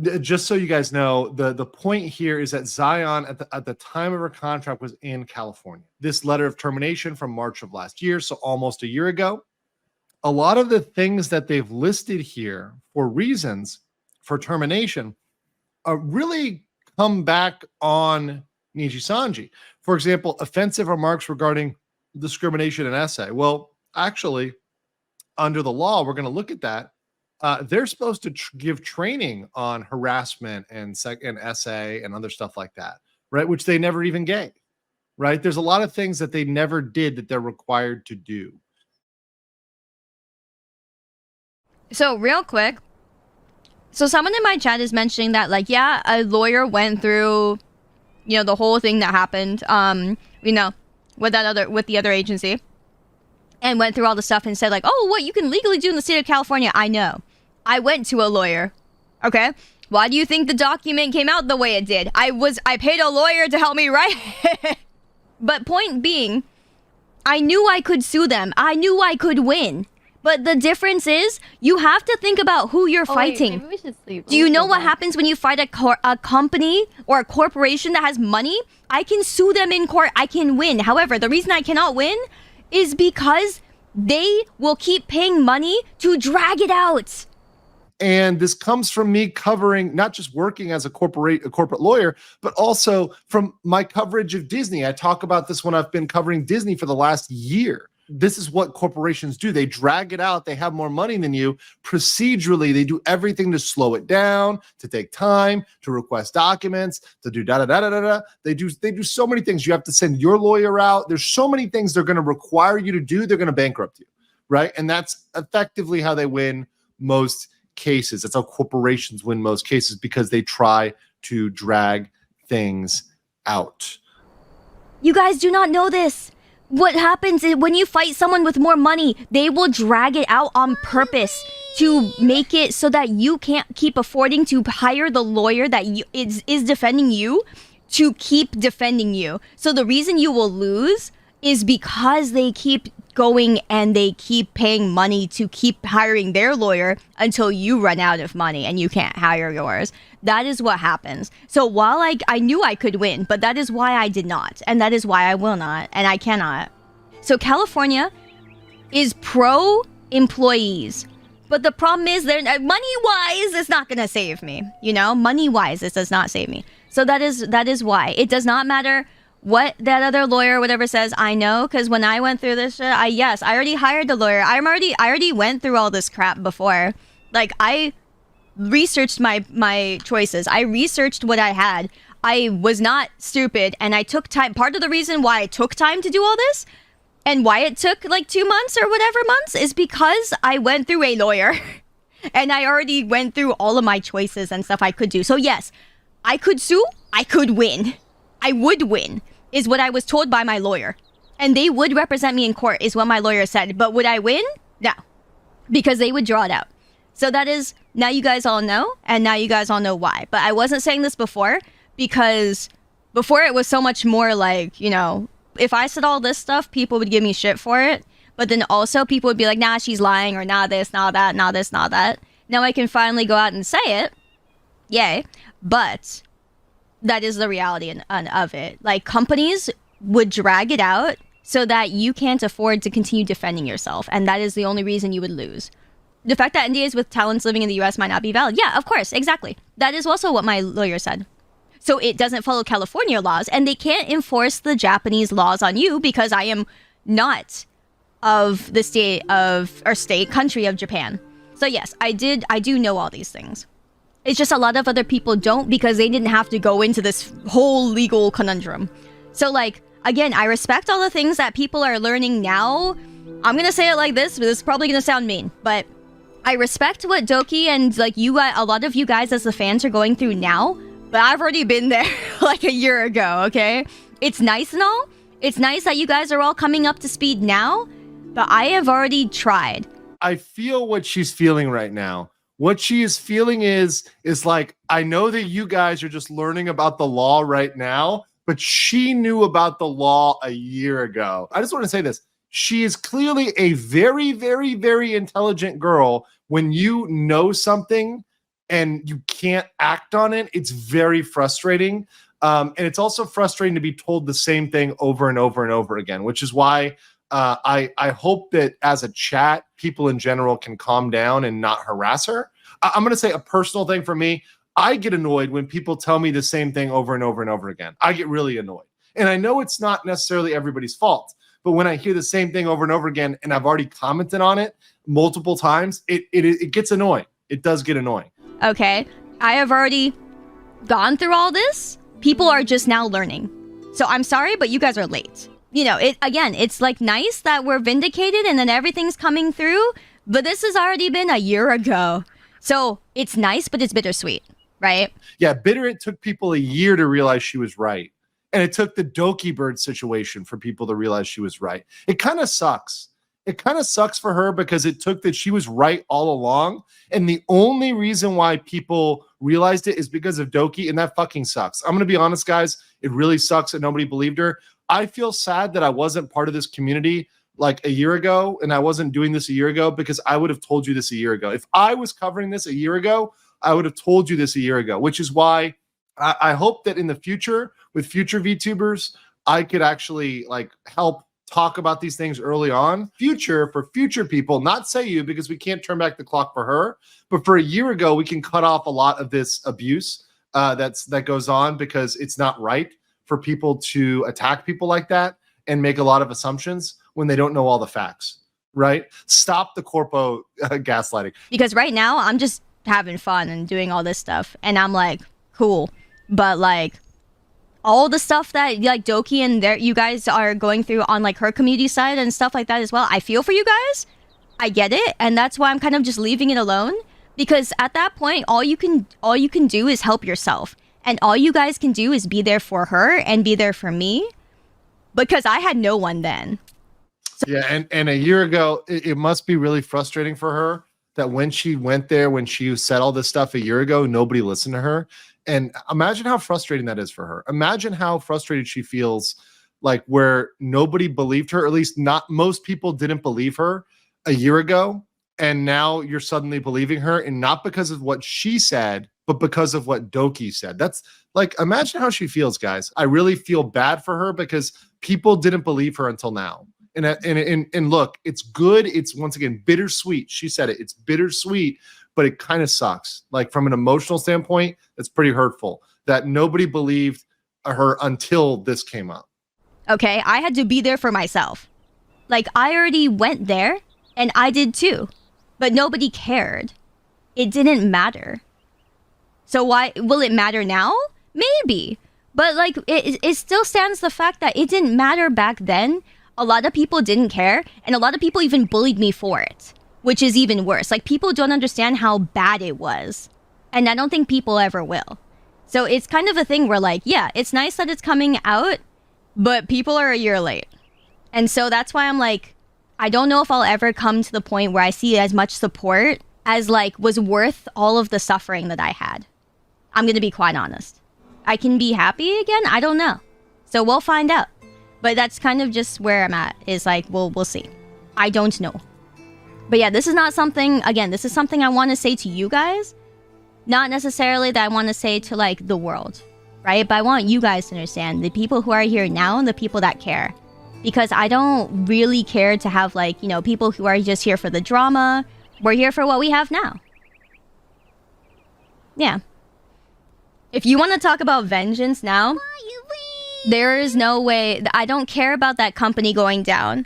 just so you guys know, the point here is that Zaion at the time of her contract was in California. This letter of termination from March of last year, so almost a year ago. A lot of the things that they've listed here for reasons for termination really come back on Nijisanji. For example, offensive remarks regarding discrimination and essay. Well, actually, under the law, we're going to look at that. They're supposed to give training on harassment and essay and other stuff like that, right? Which they never even gave, right? There's a lot of things that they never did that they're required to do. So real quick, so someone in my chat is mentioning that, like, yeah, a lawyer went through, you know, the whole thing that happened, you know, with the other agency, and went through all the stuff and said, like, oh, what you can legally do in the state of California. I know. I went to a lawyer. Okay. Why do you think the document came out the way it did? I paid a lawyer to help me write it. But point being, I knew I could sue them. I knew I could win. But the difference is, you have to think about who you're fighting. Wait, maybe we should sleep. Do you know what happens when you fight a company or a corporation that has money? I can sue them in court. I can win. However, the reason I cannot win is because they will keep paying money to drag it out. And this comes from me covering, not just working as a corporate lawyer, but also from my coverage of Disney. I talk about this when I've been covering Disney for the last year. This is what corporations do. They drag it out. They have more money than you. Procedurally, they do everything to slow it down, to take time, to request documents, to do da-da-da-da-da-da. They do so many things. You have to send your lawyer out. There's so many things they're going to require you to do. They're going to bankrupt you, right? And that's effectively how they win most cases. That's how corporations win most cases, because they try to drag things out. You guys do not know this. What happens is, when you fight someone with more money, they will drag it out on purpose to make it so that you can't keep affording to hire the lawyer that is defending you to keep defending you. So the reason you will lose is because they keep going and they keep paying money to keep hiring their lawyer until you run out of money and you can't hire yours. That is what happens. So while I knew I could win, but that is why I did not. And that is why I will not. And I cannot. So California is pro employees. But the problem is, money-wise, it's not going to save me. You know, money-wise, it does not save me. So that is why. It does not matter what that other lawyer, whatever, says. I know, because when I went through this shit, I already hired the lawyer. I already went through all this crap before. Like, I researched my choices. I researched what I had. I was not stupid, and I took time. Part of the reason why I took time to do all this, and why it took like 2 months or whatever months, is because I went through a lawyer. And I already went through all of my choices and stuff I could do. So yes, I could sue, I could win. I would win, is what I was told by my lawyer. And they would represent me in court, is what my lawyer said. But would I win? No. Because they would draw it out. So that is, now you guys all know, and now you guys all know why. But I wasn't saying this before, because before it was so much more like, you know, if I said all this stuff, people would give me shit for it. But then also people would be like, nah, she's lying, or nah, this, nah, that, nah, this, nah, that. Now I can finally go out and say it. Yay. But that is the reality of it. Like, companies would drag it out so that you can't afford to continue defending yourself. And that is the only reason you would lose. The fact that NDAs with talents living in the US might not be valid. Yeah, of course, exactly. That is also what my lawyer said. So it doesn't follow California laws, and they can't enforce the Japanese laws on you because I am not of the country of Japan. So yes, I do know all these things. It's just a lot of other people don't, because they didn't have to go into this whole legal conundrum. So like, again, I respect all the things that people are learning now. I'm gonna say it like this, but this is probably gonna sound mean, but I respect what Doki and like a lot of you guys as the fans are going through now, but I've already been there like a year ago, okay? It's nice and all. It's nice that you guys are all coming up to speed now, but I have already tried. I feel what she's feeling right now. What she is feeling is like, I know that you guys are just learning about the law right now, but she knew about the law a year ago. I just want to say this. She is clearly a very, very, very intelligent girl when you know something and you can't act on it, it's very frustrating. And it's also frustrating to be told the same thing over and over and over again, which is why I hope that as a chat, people in general can calm down and not harass her. I'm going to say a personal thing for me. I get annoyed when people tell me the same thing over and over and over again. I get really annoyed. And I know it's not necessarily everybody's fault, but when I hear the same thing over and over again, and I've already commented on it multiple times, it gets annoying. It does get annoying. Okay, I have already gone through all this. People are just now learning. So I'm sorry, but you guys are late. You know, it's like nice that we're vindicated and then everything's coming through, but this has already been a year ago. So it's nice, but it's bittersweet, right? Yeah, it took people a year to realize she was right. And it took the Doki Bird situation for people to realize she was right. It kind of sucks. It kind of sucks for her because it took that she was right all along. And the only reason why people realized it is because of Doki, and that fucking sucks. I'm going to be honest, guys. It really sucks that nobody believed her. I feel sad that I wasn't part of this community like a year ago, and I wasn't doing this a year ago, because I would have told you this a year ago. If I was covering this a year ago, I would have told you this a year ago, which is why I hope that in the future, with future VTubers, I could actually like help talk about these things early on. For future people, not Sayu, because we can't turn back the clock for her, but for a year ago, we can cut off a lot of this abuse that goes on, because it's not right for people to attack people like that and make a lot of assumptions when they don't know all the facts, right? Stop the corpo gaslighting. Because right now, I'm just having fun and doing all this stuff, and I'm like, cool. But like, all the stuff that like Doki and you guys are going through on like her community side and stuff like that as well, I feel for you guys. I get it, and that's why I'm kind of just leaving it alone, because at that point, all you can do is help yourself, and all you guys can do is be there for her and be there for me, because I had no one then. So yeah, and a year ago, it must be really frustrating for her that when she went there, when she said all this stuff a year ago, nobody listened to her. And imagine how frustrating that is for her. Imagine how frustrated she feels, like where nobody believed her, or at least not most people didn't believe her a year ago. And now you're suddenly believing her, and not because of what she said, but because of what Doki said. That's like, imagine how she feels, guys. I really feel bad for her because people didn't believe her until now. And look, it's good. It's once again bittersweet. She said it. It's bittersweet, but it kind of sucks. Like from an emotional standpoint, it's pretty hurtful that nobody believed her until this came up. Okay, I had to be there for myself. Like, I already went there, and I did too. But nobody cared. It didn't matter. So why will it matter now? Maybe. But like, it still stands the fact that it didn't matter back then. A lot of people didn't care, and a lot of people even bullied me for it, which is even worse. Like, people don't understand how bad it was, and I don't think people ever will. So it's kind of a thing where like, yeah, it's nice that it's coming out, but people are a year late. And so that's why I'm like, I don't know if I'll ever come to the point where I see as much support as like was worth all of the suffering that I had. I'm gonna be quite honest. I can be happy again? I don't know. So we'll find out. But that's kind of just where I'm at, is like, we'll see. I don't know. But yeah, this is not something, again, this is something I want to say to you guys. Not necessarily that I want to say to like the world, right? But I want you guys to understand, the people who are here now and the people that care. Because I don't really care to have like, you know, people who are just here for the drama. We're here for what we have now. Yeah. If you want to talk about vengeance now, there is no way. I don't care about that company going down.